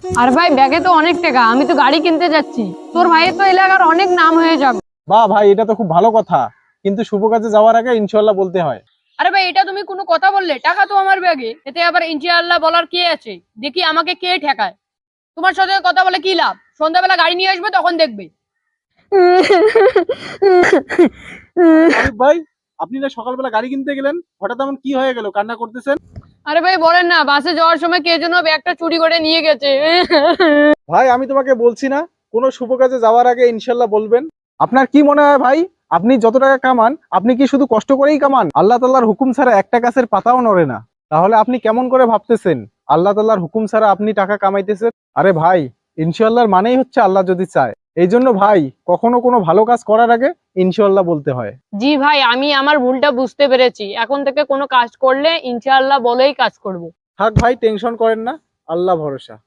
আর ভাই ব্যাগে তো অনেক টাকা, আমি তো গাড়ি কিনতে যাচ্ছি। তোর ভাইয়ের তো এলাকার অনেক নাম হয়ে যাবে। বাহ ভাই, এটা তো খুব ভালো কথা, কিন্তু শুভ কাজে যাওয়ার আগে ইনশাল্লাহ বলতে হয়। আরে ভাই, এটা তুমি কোনো কথা বললে? টাকা তো আমার ব্যাগে, এতে আবার ইনশাআল্লাহ বলার কে আছে? দেখি আমাকে কে ঠেকায়। তোমার সাথে কথা বলে কি লাভ? সন্ধ্যাবেলা গাড়ি নিয়ে আসবে, তখন দেখবে। আরিফ ভাই, আপনি না সকালবেলা গাড়ি কিনতে গেলেন, হঠাৎ এমন কি হয়ে গেল, কান্না করতেছেন? আরে ভাই বলেন না, বাসে যাওয়ার সময় কে যেন ব্যাগটা চুরি করে নিয়ে গেছে। ভাই আমি তোমাকে বলছি না, কোনো শুভ কাজে যাওয়ার আগে ইনশাল্লাহ বলবেন? আপনার কি মনে হয় ভাই, আপনি যত টাকা কামান, আপনি কি শুধু কষ্ট করেই কামান? আল্লাহ তাআলার হুকুম ছাড়া একটা গাছের পাতাও নড়ে না। তাহলে আপনি কেমন করে ভাবতেছেন আল্লাহ তাআলার হুকুম ছাড়া আপনি টাকা কামাইতেছেন? আরে ভাই, ইনশাআল্লাহর মানেই হচ্ছে আল্লাহ যদি চায়। এই জন্য ভাই, কখনো কোনো ভালো কাজ করার আগে ইনশাআল্লাহ বলতে হয়। জি ভাই, আমি আমার ভুলটা বুঝতে পেরেছি। এখন থেকে কোনো কাজ করলে ইনশাআল্লাহ বলেই কাজ করব। থাক ভাই, টেনশন করেন না, আল্লাহ ভরসা।